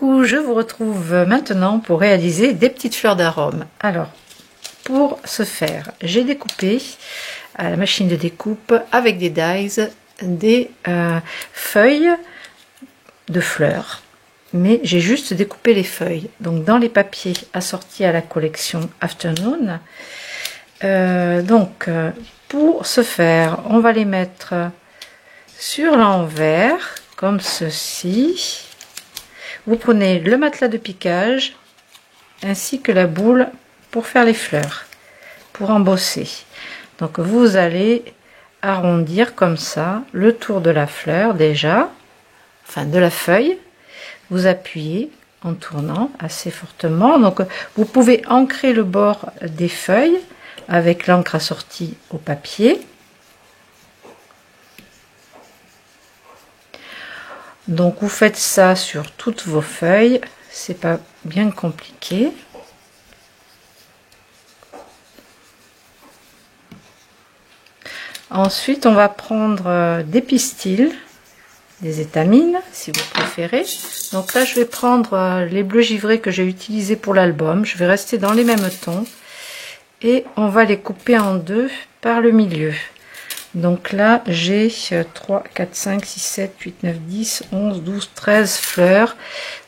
Coucou, je vous retrouve maintenant pour réaliser des petites fleurs d'arôme. Alors, pour ce faire, j'ai découpé à la machine de découpe avec des dies des feuilles de fleurs. Mais j'ai juste découpé les feuilles. Donc dans les papiers assortis à la collection Afternoon. Pour ce faire, on va les mettre sur l'envers, comme ceci. Vous prenez le matelas de piquage ainsi que la boule pour faire les fleurs, pour embosser. Donc vous allez arrondir comme ça le tour de la fleur déjà, enfin de la feuille. Vous appuyez en tournant assez fortement. Donc vous pouvez ancrer le bord des feuilles avec l'encre assortie au papier. Donc vous faites ça sur toutes vos feuilles, c'est pas bien compliqué. Ensuite on va prendre des pistils, des étamines si vous préférez. Donc là je vais prendre les bleus givrés que j'ai utilisés pour l'album, je vais rester dans les mêmes tons et on va les couper en deux par le milieu. Donc là j'ai 3, 4, 5, 6, 7, 8, 9, 10, 11, 12, 13 fleurs.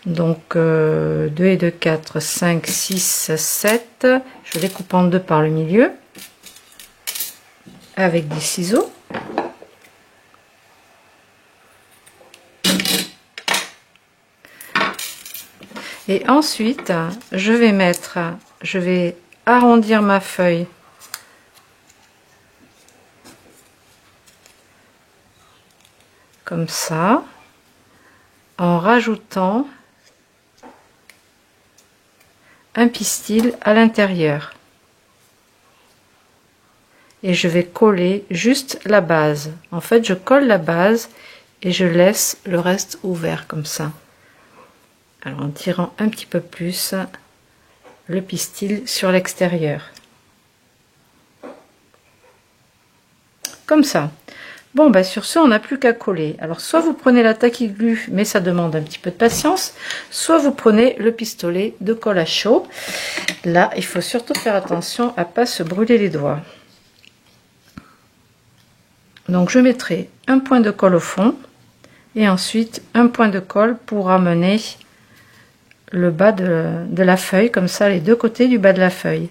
Donc 2 et 2, 4, 5, 6, 7. Je les coupe en deux par le milieu avec des ciseaux. Et ensuite je vais arrondir ma feuille comme ça, en rajoutant un pistil à l'intérieur. Et je vais coller juste la base. En fait, je colle la base et je laisse le reste ouvert comme ça. Alors en tirant un petit peu plus le pistil sur l'extérieur. Comme ça. Bon, bah sur ce, on n'a plus qu'à coller. Alors, soit vous prenez la taquiglu, mais ça demande un petit peu de patience, soit vous prenez le pistolet de colle à chaud. Là, il faut surtout faire attention à ne pas se brûler les doigts. Donc, je mettrai un point de colle au fond et ensuite un point de colle pour amener le bas de la feuille, comme ça, les deux côtés du bas de la feuille.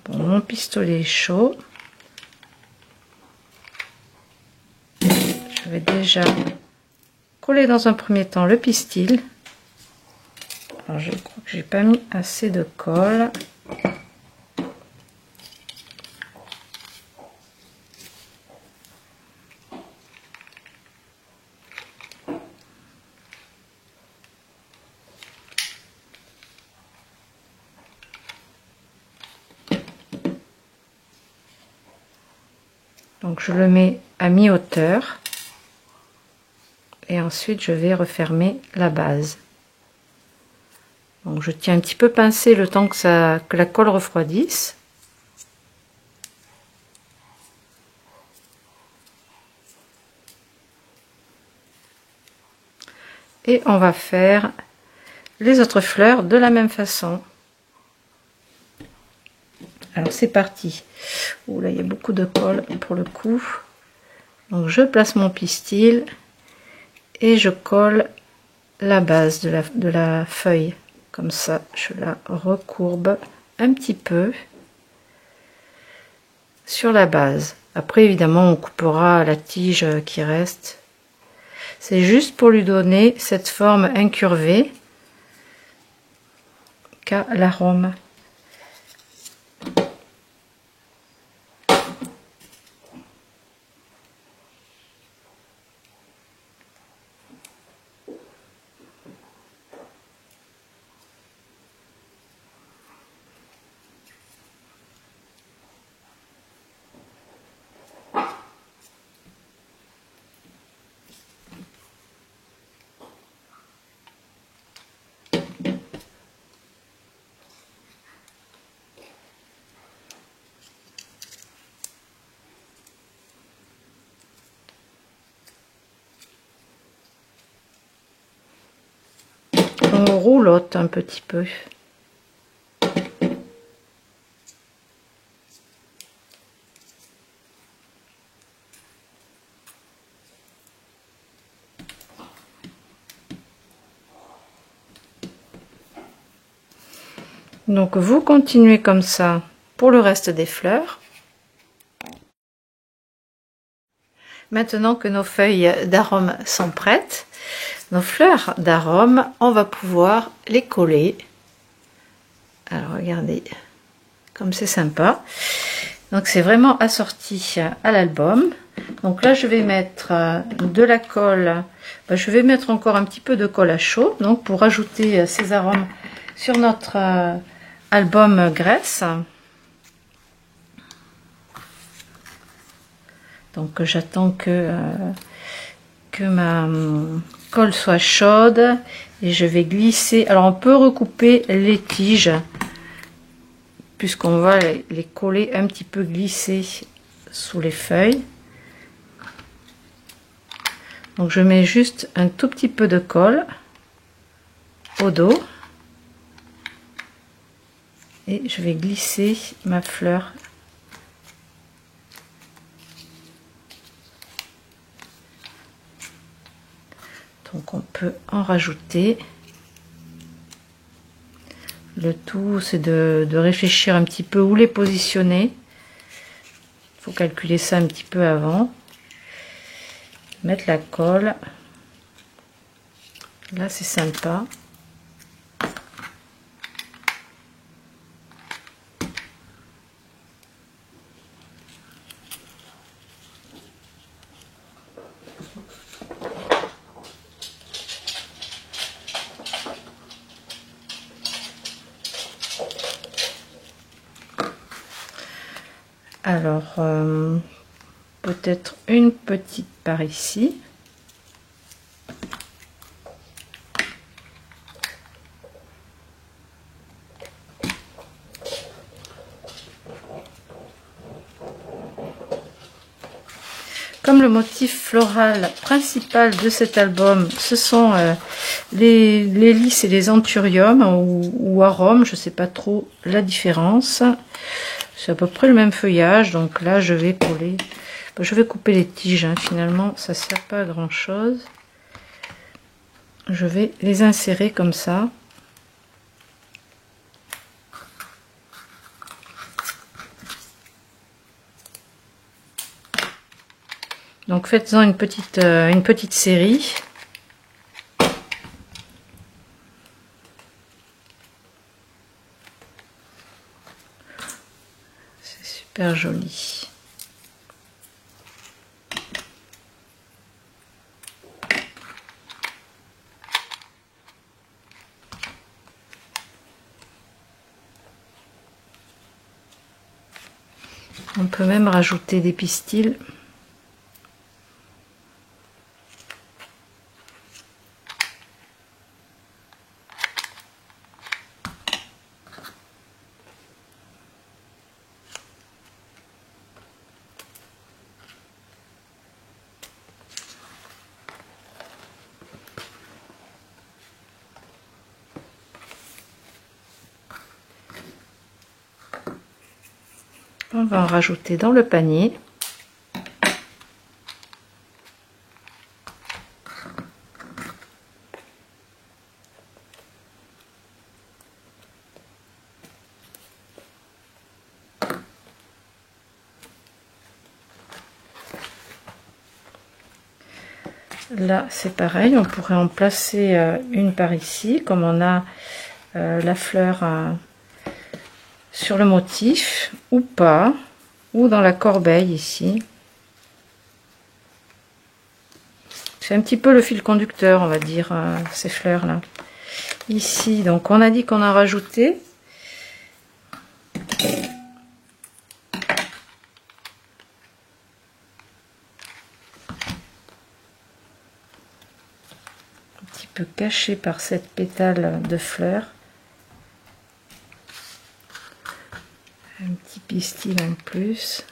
Bon, mon pistolet est chaud. Je vais déjà coller dans un premier temps le pistil. Alors je crois que j'ai pas mis assez de colle. Donc je le mets à mi-hauteur et ensuite je vais refermer la base. Donc je tiens un petit peu pincé le temps que la colle refroidisse. Et on va faire les autres fleurs de la même façon. Alors c'est parti. Ouh là, il y a beaucoup de colle pour le coup. Donc je place mon pistil et je colle la base de la feuille. Comme ça, je la recourbe un petit peu sur la base. Après, évidemment, on coupera la tige qui reste. C'est juste pour lui donner cette forme incurvée qu'a l'arôme. on roulotte un petit peu. Donc vous continuez comme ça pour le reste des fleurs. Maintenant que nos feuilles d'arôme sont prêtes, nos fleurs d'arôme, on va pouvoir les coller. Alors regardez, comme c'est sympa. Donc c'est vraiment assorti à l'album. Donc là je vais mettre de la colle, je vais mettre encore un petit peu de colle à chaud, donc pour ajouter ces arômes sur notre album graisse. Donc j'attends que ma colle soit chaude et je vais glisser. Alors on peut recouper les tiges puisqu'on va les coller un petit peu glissées sous les feuilles. Donc je mets juste un tout petit peu de colle au dos et je vais glisser ma fleur. Donc on peut en rajouter. Le tout c'est de réfléchir un petit peu où les positionner. Il faut calculer ça un petit peu avant. Mettre la colle. Là c'est sympa. Alors, peut-être une petite par ici. Comme le motif floral principal de cet album, ce sont les lys et les anthuriums ou arômes, je ne sais pas trop la différence. C'est à peu près le même feuillage, donc là je vais coller, je vais couper les tiges, hein, finalement ça ne sert pas à grand chose. Je vais les insérer comme ça. Donc faites-en une petite série. C'est super joli. On peut même rajouter des pistils. On va en rajouter dans le panier. Là c'est pareil, on pourrait en placer une par ici, comme on a la fleur sur le motif, ou pas, ou dans la corbeille ici. C'est un petit peu le fil conducteur, on va dire, ces fleurs là. Ici, donc on a dit qu'on a rajouté. Peu caché par cette pétale de fleurs, un petit pistil en plus.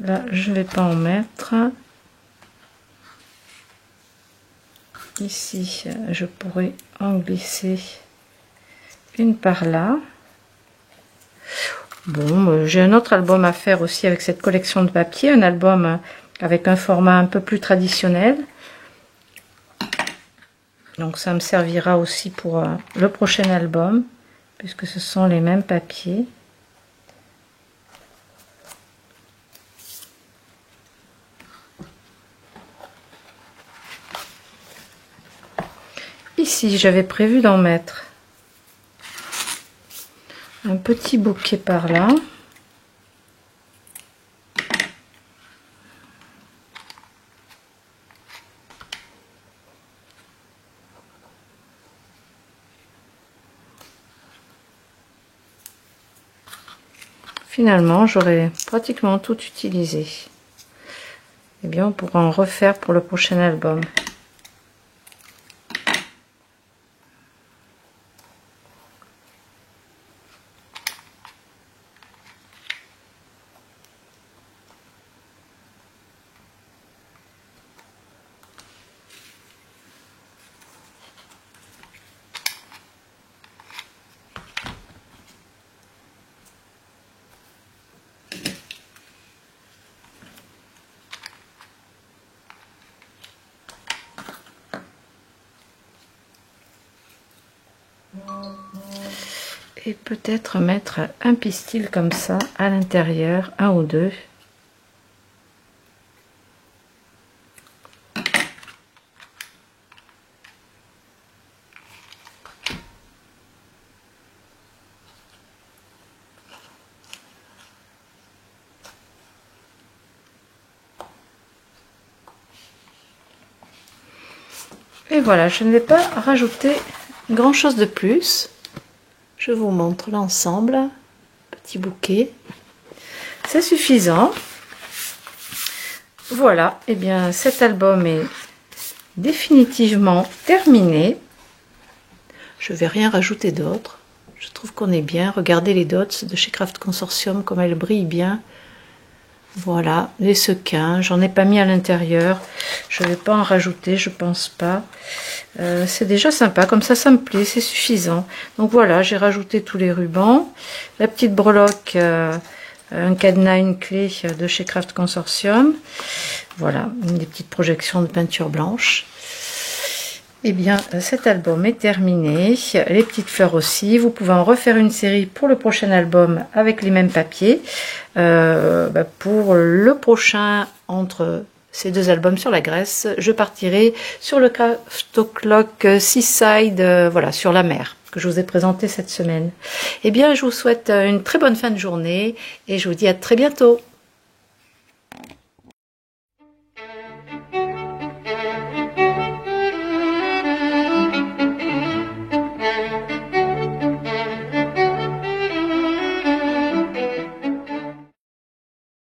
Là, je ne vais pas en mettre. Ici, je pourrais en glisser une par là. Bon, j'ai un autre album à faire aussi avec cette collection de papier, un album avec un format un peu plus traditionnel. Donc ça me servira aussi pour le prochain album, puisque ce sont les mêmes papiers. Ici, j'avais prévu d'en mettre un petit bouquet par là. Finalement, j'aurai pratiquement tout utilisé. Eh bien, on pourra en refaire pour le prochain album. Et peut-être mettre un pistil comme ça à l'intérieur, un ou deux. Et voilà, je ne vais pas rajouter grand chose de plus. Je vous montre l'ensemble. Petit bouquet. C'est suffisant. Voilà, et bien cet album est définitivement terminé. Je ne vais rien rajouter d'autre. Je trouve qu'on est bien. Regardez les dots de chez Craft Consortium, comme elles brillent bien. Voilà, les sequins, j'en ai pas mis à l'intérieur, je vais pas en rajouter, je pense pas. C'est déjà sympa, comme ça me plaît, c'est suffisant. Donc voilà, j'ai rajouté tous les rubans, la petite breloque, un cadenas, une clé de chez Craft Consortium. Voilà, des petites projections de peinture blanche. Eh bien, cet album est terminé. Les petites fleurs aussi. Vous pouvez en refaire une série pour le prochain album avec les mêmes papiers. Pour le prochain, entre ces deux albums sur la Grèce, je partirai sur le Craft O'Clock Seaside, voilà, sur la mer, que je vous ai présenté cette semaine. Eh bien, je vous souhaite une très bonne fin de journée et je vous dis à très bientôt.